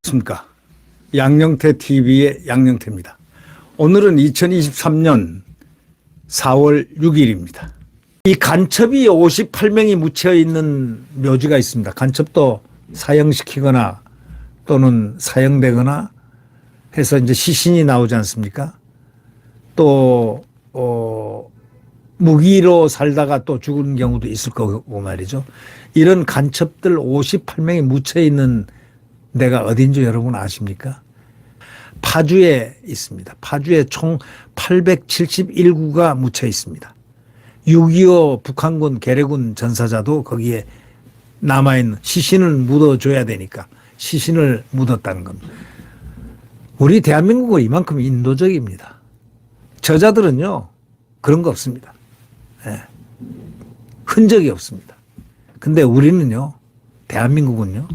안녕하십니까. 양영태 TV의 양영태입니다. 오늘은 2023년 4월 6일입니다. 이 간첩이 58명이 묻혀 있는 묘지가 있습니다. 간첩도 사형시키거나 또는 사형되거나 해서 이제 시신이 나오지 않습니까? 또 무기로 살다가 또 죽은 경우도 있을 거고 말이죠. 이런 간첩들 58명이 묻혀 있는 데가 어딘지 여러분 아십니까? 파주에 있습니다. 파주에 총 871구가 묻혀 있습니다. 6.25 북한군 계래군 전사자도 거기에 남아있는 시신을 묻어줘야 되니까 시신을 묻었다는 겁니다. 우리 대한민국은 이만큼 인도적입니다. 저자들은요 그런 거 없습니다. 예. 흔적이 없습니다. 근데 우리는요, 대한민국은요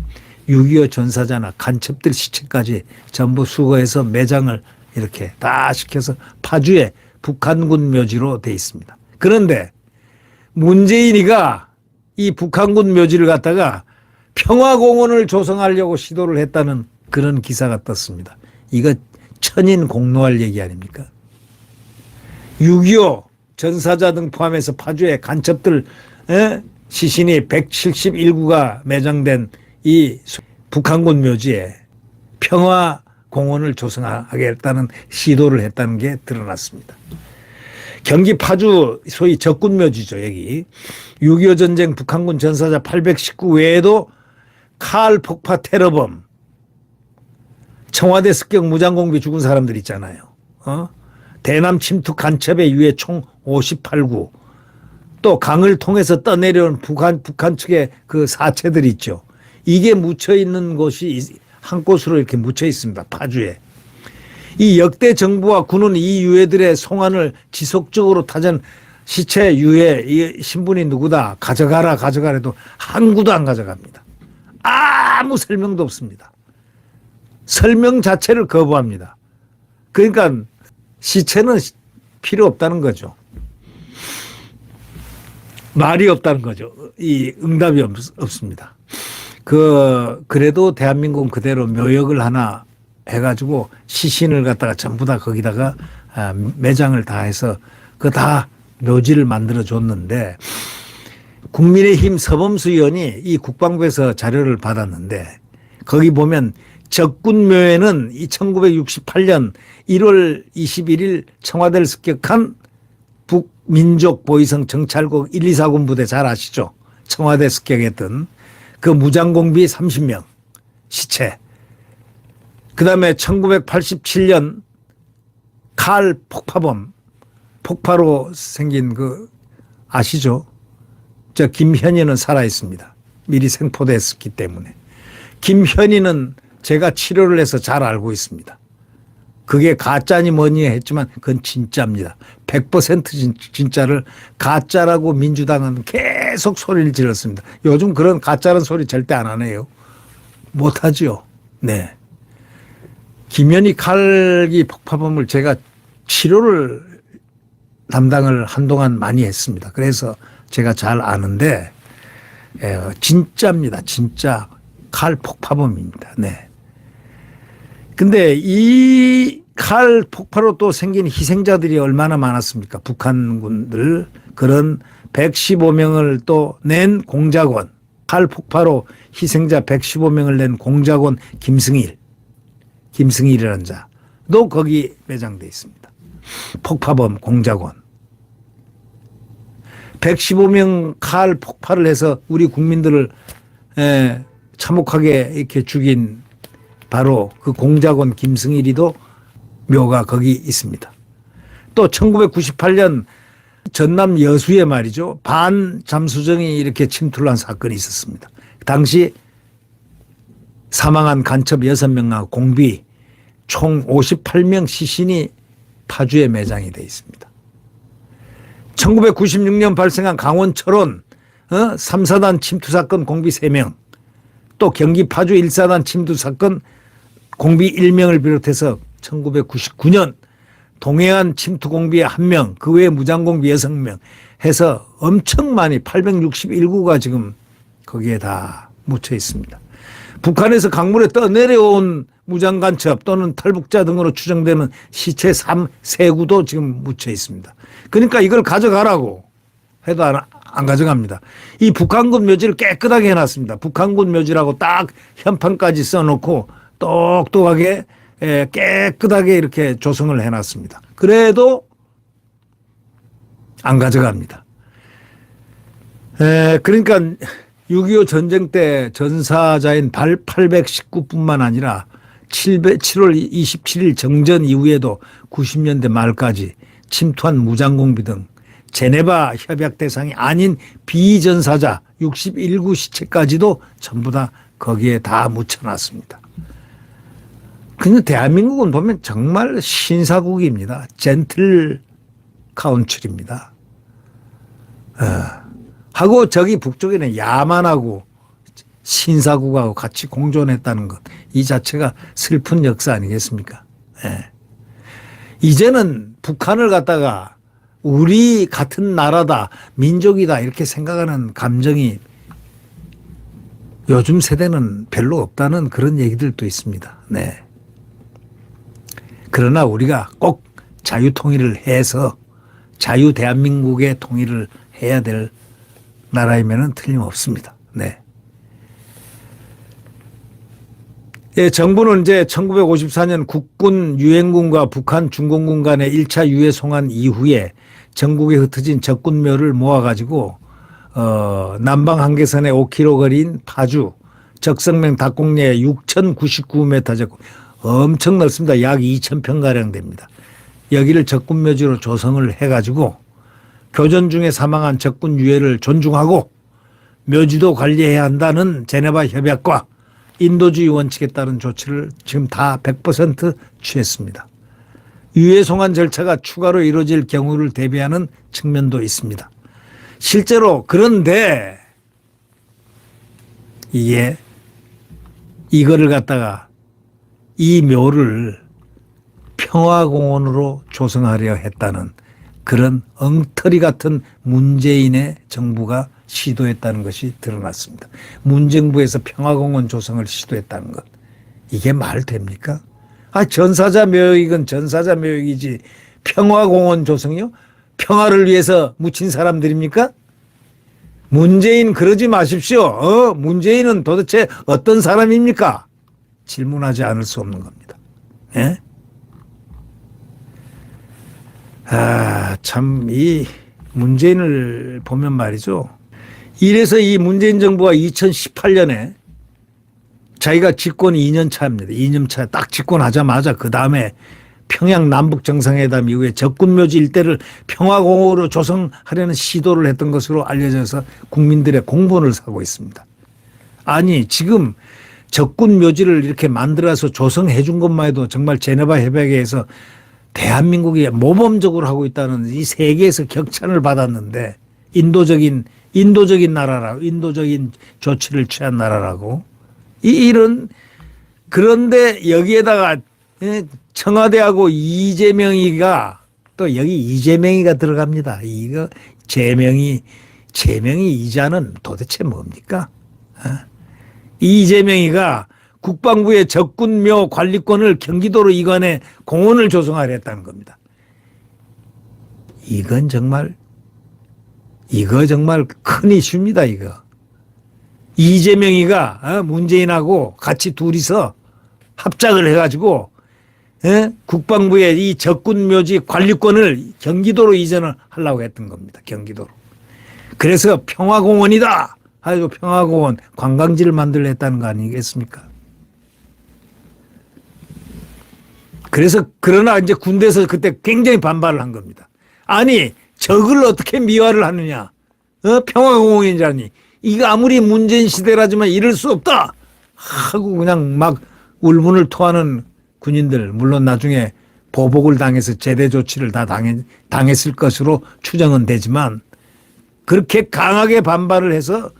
6.25 전사자나 간첩들 시체까지 전부 수거해서 매장을 이렇게 다 시켜서 파주에 북한군 묘지로 돼 있습니다. 그런데 문재인이가 이 북한군 묘지를 갖다가 평화공원을 조성하려고 시도를 했다는 그런 기사가 떴습니다. 이거 천인 공노할 얘기 아닙니까? 6.25 전사자 등 포함해서 파주에 간첩들 시신이 171구가 매장된 이 북한군 묘지에 평화공원을 조성하겠다는 시도를 했다는 게 드러났습니다. 경기 파주 소위 적군묘지죠. 여기 6.25 전쟁 북한군 전사자 819 외에도 칼 폭파 테러범, 청와대 습격 무장공비 죽은 사람들 있잖아요. 대남 침투 간첩의 유해 총 58구, 또 강을 통해서 떠내려온 북한 측의 그 사체들 있죠. 이게 묻혀 있는 곳이 한 곳으로 이렇게 묻혀 있습니다. 파주에. 이 역대 정부와 군은 이 유해들의 송환을 지속적으로 타전, 시체 유해 이 신분이 누구다 가져가라 해도 한 구도 안 가져갑니다. 아무 설명도 없습니다. 설명 자체를 거부합니다. 그러니까 시체는 필요 없다는 거죠. 말이 없다는 거죠. 이 응답이 없습니다. 그래도 대한민국은 그대로 묘역을 하나 해가지고 시신을 갖다가 전부 다 거기다가 매장을 다 해서 그 다 묘지를 만들어 줬는데, 국민의힘 서범수 의원이 이 국방부에서 자료를 받았는데 거기 보면 적군묘에는 1968년 1월 21일 청와대를 습격한 북민족보위성 정찰국 124군 부대 잘 아시죠? 청와대 습격했던 그 무장공비 30명 시체. 그 다음에 1987년 칼 폭파범, 폭파로 생긴 그 아시죠? 저 김현희는 살아 있습니다. 미리 생포됐었기 때문에. 김현희는 제가 치료를 해서 잘 알고 있습니다. 그게 가짜니 뭐니 했지만 그건 진짜입니다. 100% 진짜를 가짜라고 민주당은 계속 소리를 질렀습니다. 요즘 그런 가짜라는 소리 절대 안 하네요. 못하죠. 네. 김현희 칼기 폭파범을 제가 치료를 담당을 한동안 많이 했습니다. 그래서 제가 잘 아는데 진짜입니다. 진짜 칼 폭파범입니다. 네. 근데 이 칼 폭파로 또 생긴 희생자들이 얼마나 많았습니까? 북한군들 그런 115명을 또 낸 공작원, 칼 폭파로 희생자 115명을 낸 공작원 김승일이라는 자도 거기 매장돼 있습니다. 폭파범 공작원. 115명 칼 폭파를 해서 우리 국민들을 참혹하게 이렇게 죽인 바로 그 공작원 김승일이도 묘가 거기 있습니다. 또 1998년 전남 여수에 말이죠. 반잠수정이 이렇게 침투를 한 사건이 있었습니다. 당시 사망한 간첩 6명과 공비 총 58명 시신이 파주에 매장이 되어 있습니다. 1996년 발생한 강원 철원 3사단 침투 사건 공비 3명, 또 경기 파주 1사단 침투 사건 공비 1명을 비롯해서 1999년 동해안 침투 공비 1명, 그 외에 무장공비 6명, 해서 엄청 많이 861구가 지금 거기에 다 묻혀 있습니다. 북한에서 강물에 떠내려온 무장간첩 또는 탈북자 등으로 추정되는 시체 3구도 지금 묻혀 있습니다. 그러니까 이걸 가져가라고 해도 안 가져갑니다. 이 북한군 묘지를 깨끗하게 해놨습니다. 북한군 묘지라고 딱 현판까지 써놓고 똑똑하게 깨끗하게 이렇게 조성을 해놨습니다. 그래도 안 가져갑니다. 그러니까 6.25 전쟁 때 전사자인 819뿐만 아니라 7월 27일 정전 이후에도 90년대 말까지 침투한 무장공비 등 제네바 협약 대상이 아닌 비전사자 61구 시체까지도 전부 다 거기에 다 묻혀놨습니다. 근데 대한민국은 보면 정말 신사국입니다. 젠틀 카운트리입니다. 하고 저기 북쪽에는 야만하고 신사국하고 같이 공존했다는 것, 이 자체가 슬픈 역사 아니겠습니까? 이제는 북한을 갖다가 우리 같은 나라다, 민족이다 이렇게 생각하는 감정이 요즘 세대는 별로 없다는 그런 얘기들도 있습니다. 네. 그러나 우리가 꼭 자유통일을 해서 자유 대한민국의 통일을 해야 될 나라이면은 틀림없습니다. 네. 예, 정부는 이제 1954년 국군 유엔군과 북한 중공군 간의 1차 유해 송환 이후에 전국에 흩어진 적군묘를 모아가지고 남방 한계선의 5km 거리인 파주 적성면 닭곡리에 6,099m 적군, 엄청 넓습니다. 약 2,000평가량 됩니다. 여기를 적군묘지로 조성을 해가지고 교전 중에 사망한 적군 유해를 존중하고 묘지도 관리해야 한다는 제네바 협약과 인도주의 원칙에 따른 조치를 지금 다 100% 취했습니다. 유해 송환 절차가 추가로 이루어질 경우를 대비하는 측면도 있습니다. 실제로 그런데 이거를 갖다가 이 묘를 평화공원으로 조성하려 했다는 그런 엉터리 같은 문재인의 정부가 시도했다는 것이 드러났습니다. 문정부에서 평화공원 조성을 시도했다는 것. 이게 말 됩니까? 전사자 묘역은 전사자 묘역이지 평화공원 조성이요? 평화를 위해서 묻힌 사람들입니까? 문재인 그러지 마십시오. 문재인은 도대체 어떤 사람입니까? 질문하지 않을 수 없는 겁니다. 예? 참, 이 문재인을 보면 말이죠. 이래서 이 문재인 정부가 2018년에 자기가 집권 2년 차입니다. 2년 차 딱 집권하자마자 그 다음에 평양 남북 정상회담 이후에 적군묘지 일대를 평화공원으로 조성하려는 시도를 했던 것으로 알려져서 국민들의 공분을 사고 있습니다. 아니 지금 적군묘지를 이렇게 만들어서 조성해 준 것만 해도 정말 제네바 협약에 의해서 대한민국이 모범적으로 하고 있다는 이 세계에서 격찬을 받았는데 인도적인 나라라고, 인도적인 조치를 취한 나라라고. 이런, 그런데 여기에다가 청와대하고 이재명이가 또 여기 이재명이가 들어갑니다. 이거 재명이 이자는 도대체 뭡니까? 이재명이가 국방부의 적군묘 관리권을 경기도로 이관해 공원을 조성하려 했다는 겁니다. 이거 정말 큰 이슈입니다, 이거. 이재명이가 문재인하고 같이 둘이서 합작을 해가지고 국방부의 이 적군묘지 관리권을 경기도로 이전을 하려고 했던 겁니다, 경기도로. 그래서 평화공원이다 하고 평화공원 관광지를 만들려 했다는 거 아니겠습니까? 그래서 그러나 이제 군대에서 그때 굉장히 반발을 한 겁니다. 아니 적을 어떻게 미화를 하느냐? 평화공원이라니. 이거 아무리 문재인 시대라지만 이럴 수 없다 하고 그냥 막 울분을 토하는 군인들, 물론 나중에 보복을 당해서 제대 조치를 다 당했을 것으로 추정은 되지만 그렇게 강하게 반발을 해서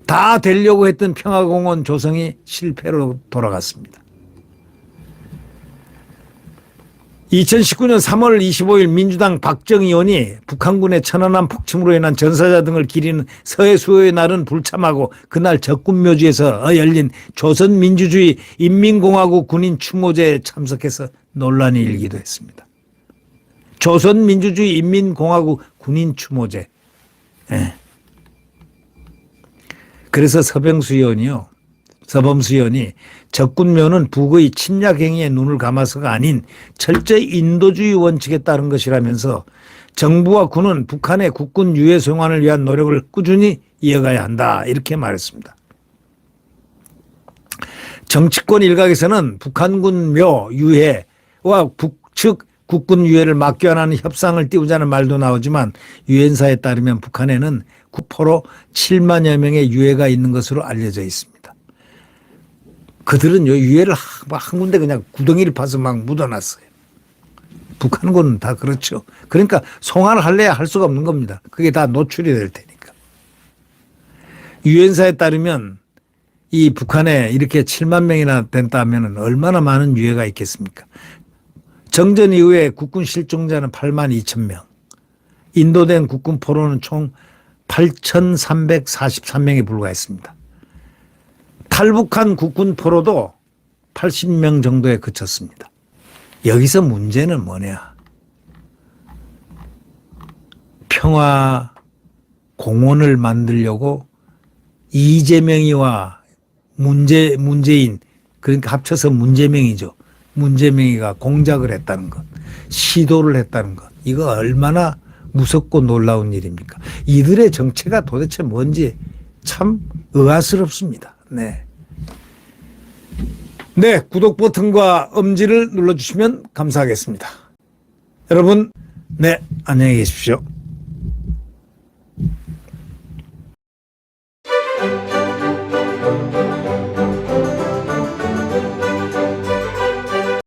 다 되려고 했던 평화공원 조성이 실패로 돌아갔습니다. 2019년 3월 25일 민주당 박정희 의원이 북한군의 천안함 폭침으로 인한 전사자 등을 기리는 서해수호의 날은 불참하고 그날 적군묘지에서 열린 조선민주주의 인민공화국 군인 추모제에 참석해서 논란이 일기도 했습니다. 조선민주주의 인민공화국 군인 추모제. 예. 그래서 서범수 의원이 적군묘는 북의 침략 행위에 눈을 감아서가 아닌 철저히 인도주의 원칙에 따른 것이라면서 정부와 군은 북한의 국군 유해 송환을 위한 노력을 꾸준히 이어가야 한다 이렇게 말했습니다. 정치권 일각에서는 북한군 묘 유해와 북측 국군 유해를 막교환하는 협상을 띄우자는 말도 나오지만 유엔사에 따르면 북한에는 국포로 7만여 명의 유해가 있는 것으로 알려져 있습니다. 그들은 유해를 한 군데 그냥 구덩이를 파서 막 묻어놨어요. 북한군은 다 그렇죠. 그러니까 송환을 할래야 할 수가 없는 겁니다. 그게 다 노출이 될 테니까. 유엔사에 따르면 이 북한에 이렇게 7만 명이나 된다면 얼마나 많은 유해가 있겠습니까? 정전 이후에 국군 실종자는 8만 2천 명. 인도된 국군 포로는 총 8,343명에 불과했습니다. 탈북한 국군 포로도 80명 정도에 그쳤습니다. 여기서 문제는 뭐냐? 평화 공원을 만들려고 이재명이와 문재인 그러니까 합쳐서 문재명이죠. 문재명이가 공작을 했다는 것, 시도를 했다는 것. 이거 얼마나 무섭고 놀라운 일입니까? 이들의 정체가 도대체 뭔지 참 의아스럽습니다. 네. 네, 구독 버튼과 엄지를 눌러주시면 감사하겠습니다. 여러분, 네, 안녕히 계십시오.